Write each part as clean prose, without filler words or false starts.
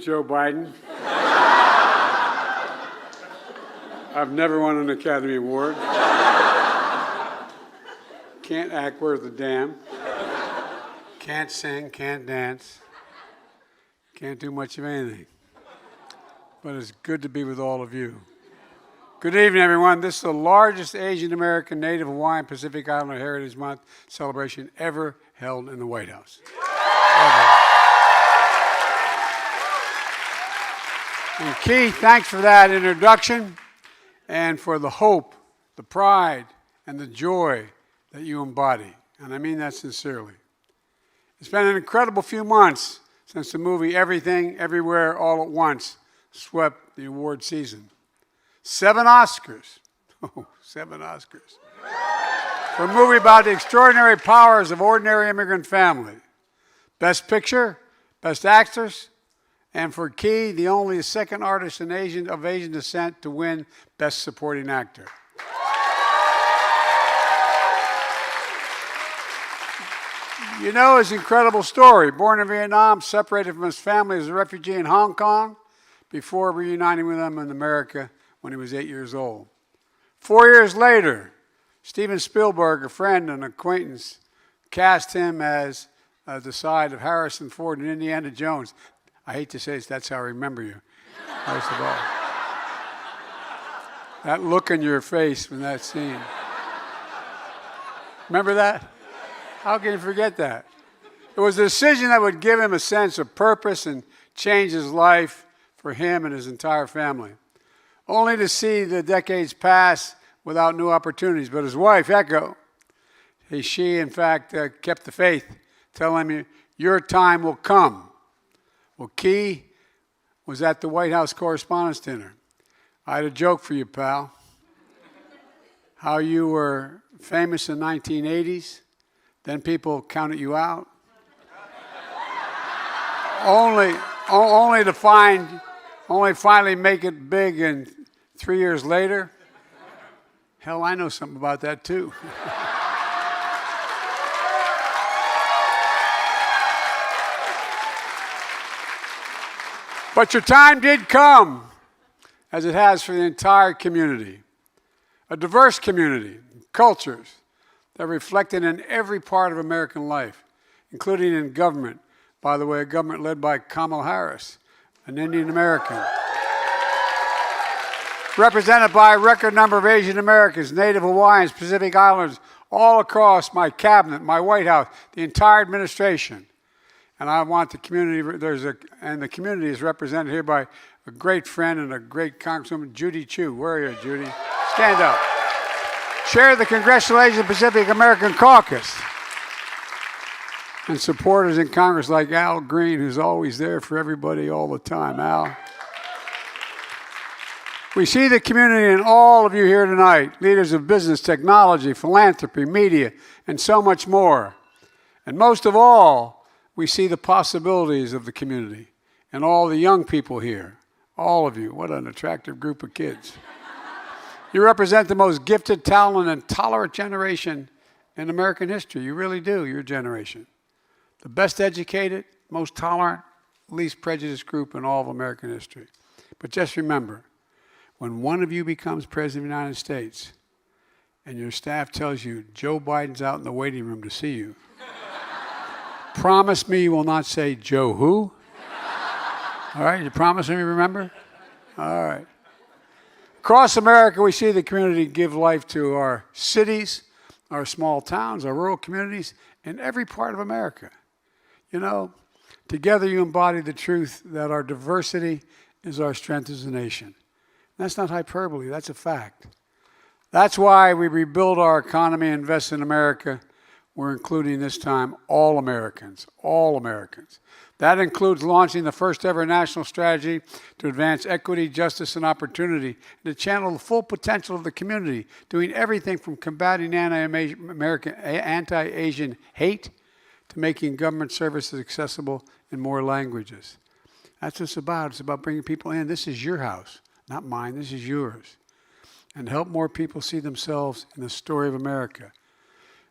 Joe Biden. I've never won an Academy Award. Can't act worth a damn. Can't sing, can't dance. Can't do much of anything. But it's good to be with all of you. Good evening, everyone. This is the largest Asian American, Native Hawaiian, Pacific Islander Heritage Month celebration ever held in the White House. Ever. And Keith, thanks for that introduction and for the hope, the pride, and the joy that you embody. And I mean that sincerely. It's been an incredible few months since the movie Everything, Everywhere, All at Once swept the award season. 7 Oscars. Oh, 7 Oscars. For a movie about the extraordinary powers of ordinary immigrant family. Best Picture, Best Actress, and for Key, the only second artist of Asian descent to win Best Supporting Actor. You know his incredible story. Born in Vietnam, separated from his family as a refugee in Hong Kong, before reuniting with them in America when he was 8 years old. 4 years later, Steven Spielberg, a friend and acquaintance, cast him as the side of Harrison Ford in Indiana Jones. I hate to say this, that's how I remember you, most of all. That look in your face from that scene. Remember that? How can you forget that? It was a decision that would give him a sense of purpose and change his life for him and his entire family. Only to see the decades pass without new opportunities. But his wife, Echo, she in fact kept the faith, telling him, your time will come. Well, Key was at the White House Correspondents' Dinner. I had a joke for you, pal. How you were famous in the 1980s, then people counted you out. only to finally make it big, and 3 years later, hell, I know something about that too. But your time did come, as it has for the entire community. A diverse community, cultures that are reflected in every part of American life, including in government. By the way, a government led by Kamala Harris, an Indian American. Represented by a record number of Asian Americans, Native Hawaiians, Pacific Islanders, all across my cabinet, my White House, the entire administration. And I want the community, and the community is represented here by a great friend and a great Congresswoman, Judy Chu. Where are you, Judy? Stand up. Chair of the Congressional Asian Pacific American Caucus. And supporters in Congress like Al Green, who's always there for everybody all the time. Al. We see the community in all of you here tonight, leaders of business, technology, philanthropy, media, and so much more. And most of all, we see the possibilities of the community and all the young people here. All of you. What an attractive group of kids. You represent the most gifted, talented, and tolerant generation in American history. You really do, your generation. The best educated, most tolerant, least prejudiced group in all of American history. But just remember, when one of you becomes President of the United States and your staff tells you Joe Biden's out in the waiting room to see you, promise me you will not say, Joe who? All right, you promise me, remember? All right. Across America, we see the community give life to our cities, our small towns, our rural communities, in every part of America. You know, together you embody the truth that our diversity is our strength as a nation. That's not hyperbole, that's a fact. That's why we rebuild our economy and invest in America. We're including this time all Americans, all Americans. That includes launching the first ever national strategy to advance equity, justice, and opportunity, and to channel the full potential of the community, doing everything from combating anti-Asian hate to making government services accessible in more languages. That's what it's about. It's about bringing people in. This is your house, not mine. This is yours. And help more people see themselves in the story of America.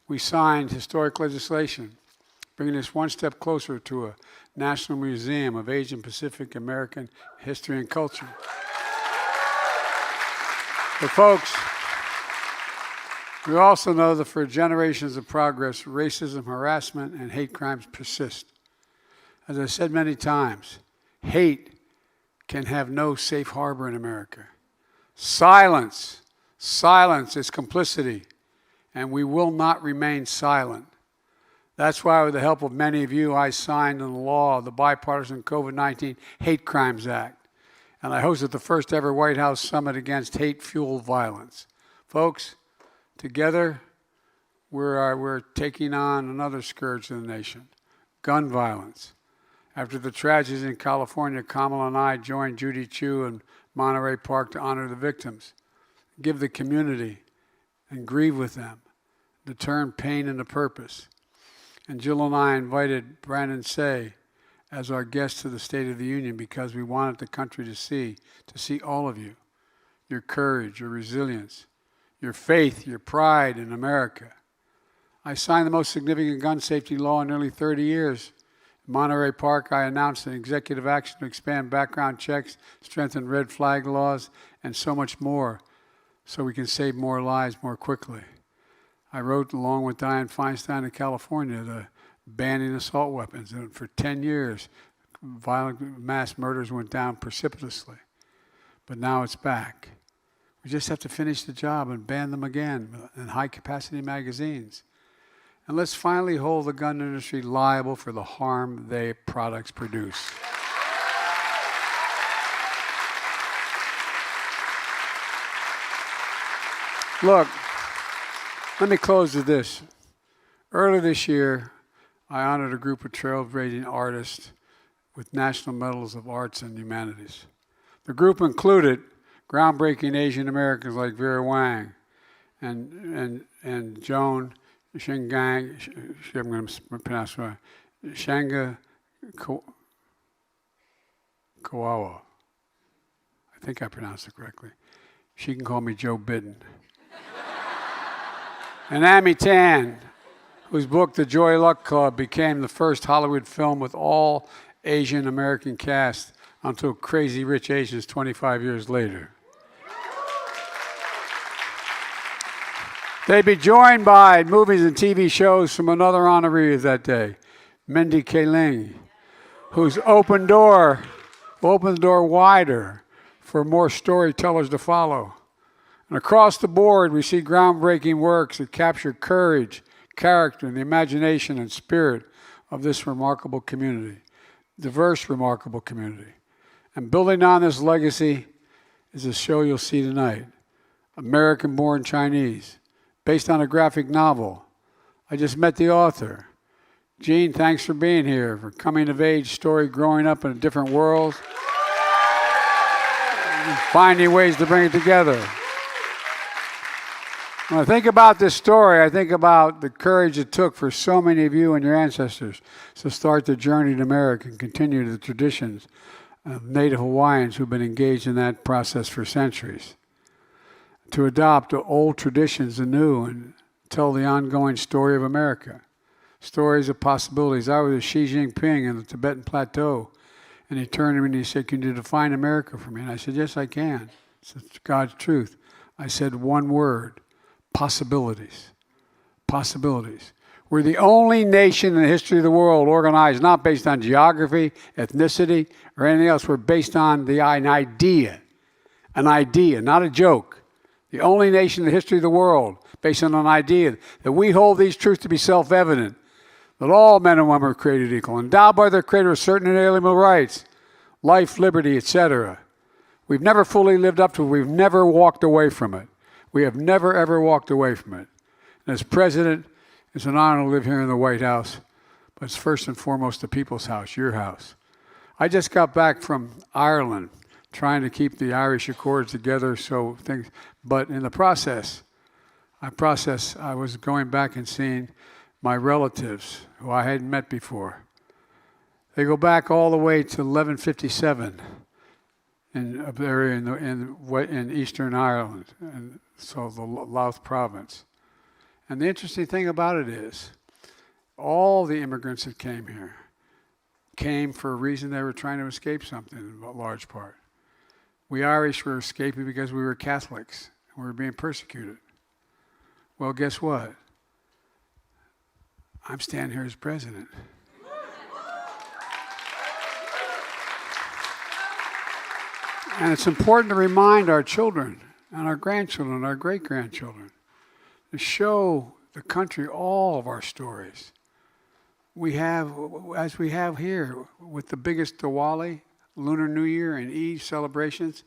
We signed historic legislation bringing us one step closer to a National Museum of Asian Pacific American History and Culture. But folks, we also know that for generations of progress, racism, harassment, and hate crimes persist. As I said many times, hate can have no safe harbor in America. Silence is complicity, and we will not remain silent. That's why, with the help of many of you, I signed into law the bipartisan COVID-19 Hate Crimes Act. And I hosted the first ever White House Summit against hate-fueled violence. Folks, together, we're taking on another scourge of the nation, gun violence. After the tragedies in California, Kamala and I joined Judy Chu in Monterey Park to honor the victims, give the community, and grieve with them, to turn pain into purpose. And Jill and I invited Brandon Say as our guest to the State of the Union because we wanted the country to see all of you, your courage, your resilience, your faith, your pride in America. I signed the most significant gun safety law in nearly 30 years. In Monterey Park, I announced an executive action to expand background checks, strengthen red flag laws, and so much more so we can save more lives more quickly. I wrote, along with Dianne Feinstein in California, the banning assault weapons. And for 10 years, violent mass murders went down precipitously. But now it's back. We just have to finish the job and ban them again in high-capacity magazines. And let's finally hold the gun industry liable for the harm their products produce. Look, let me close with this. Earlier this year, I honored a group of trailblazing artists with National Medals of Arts and Humanities. The group included groundbreaking Asian Americans like Vera Wang and Joan Shingang, I'm going to pronounce it right, Shanga Kawawa. I think I pronounced it correctly. She can call me Joe Biden. And Amy Tan, whose book, The Joy Luck Club, became the first Hollywood film with all Asian American cast until Crazy Rich Asians 25 years later. They'd be joined by movies and TV shows from another honoree of that day, Mindy Kaling, who's opened the door wider for more storytellers to follow. And across the board, we see groundbreaking works that capture courage, character, and the imagination and spirit of this remarkable community, diverse, remarkable community. And building on this legacy is a show you'll see tonight, American-Born Chinese, based on a graphic novel. I just met the author. Gene, thanks for being here, for coming-of-age story, growing up in a different world, and finding ways to bring it together. When I think about this story, I think about the courage it took for so many of you and your ancestors to start the journey to America and continue the traditions of Native Hawaiians who've been engaged in that process for centuries. To adopt old traditions anew and tell the ongoing story of America. Stories of possibilities. I was with Xi Jinping in the Tibetan Plateau, and he turned to me and he said, "Can you define America for me?" And I said, "Yes, I can. It's God's truth." I said one word. Possibilities. Possibilities. We're the only nation in the history of the world organized not based on geography, ethnicity, or anything else. We're based on an idea, not a joke. The only nation in the history of the world based on an idea that we hold these truths to be self-evident, that all men and women are created equal, endowed by their Creator with certain inalienable rights, life, liberty, etc. We've never fully lived up to it. We've never walked away from it. We have never, ever walked away from it. And as president, it's an honor to live here in the White House, but it's first and foremost the people's house, your house. I just got back from Ireland, trying to keep the Irish Accords together, but in the process, I was going back and seeing my relatives, who I hadn't met before. They go back all the way to 1157 in Eastern Ireland, and so the Louth province. And the interesting thing about it is, all the immigrants that came here came for a reason. They were trying to escape something in large part. We Irish were escaping because we were Catholics and we were being persecuted. Well, guess what? I'm standing here as president. And it's important to remind our children and our grandchildren and our great-grandchildren to show the country all of our stories. We have, as we have here, with the biggest Diwali, Lunar New Year, and Eid celebrations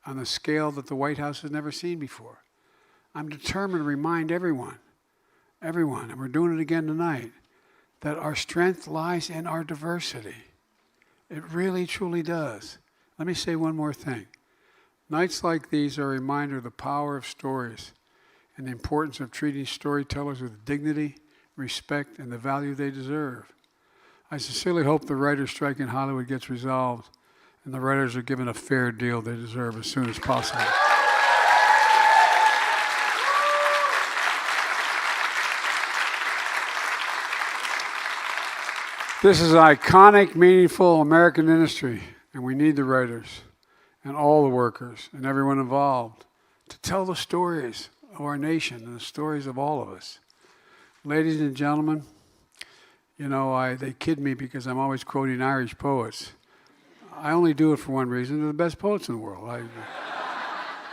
on a scale that the White House has never seen before. I'm determined to remind everyone, and we're doing it again tonight, that our strength lies in our diversity. It really, truly does. Let me say one more thing. Nights like these are a reminder of the power of stories and the importance of treating storytellers with dignity, respect, and the value they deserve. I sincerely hope the writer's strike in Hollywood gets resolved and the writers are given a fair deal they deserve as soon as possible. This is an iconic, meaningful American industry, and we need the writers and all the workers and everyone involved to tell the stories of our nation and the stories of all of us. Ladies and gentlemen, you know, they kid me because I'm always quoting Irish poets. I only do it for one reason. They're the best poets in the world.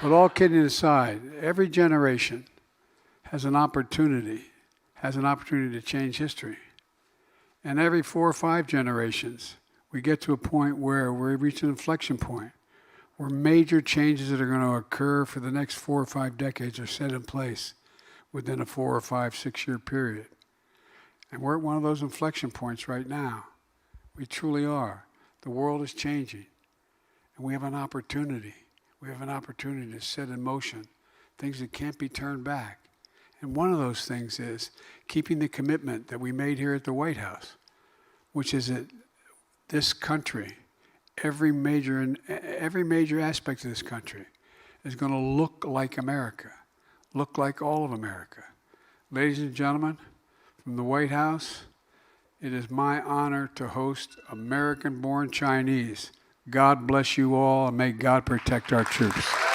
But all kidding aside, every generation has an opportunity to change history. And every 4 or 5 generations, we get to a point where we reach an inflection point, where major changes that are going to occur for the next 4 or 5 decades are set in place within a 4 or 5, 6 year period. And we're at one of those inflection points right now. We truly are. The world is changing. And we have an opportunity. We have an opportunity to set in motion things that can't be turned back. And one of those things is keeping the commitment that we made here at the White House, which is that this country, every major aspect of this country is going to look like America, look like all of America. Ladies and gentlemen, from the White House, it is my honor to host American-born Chinese. God bless you all, and may God protect our troops.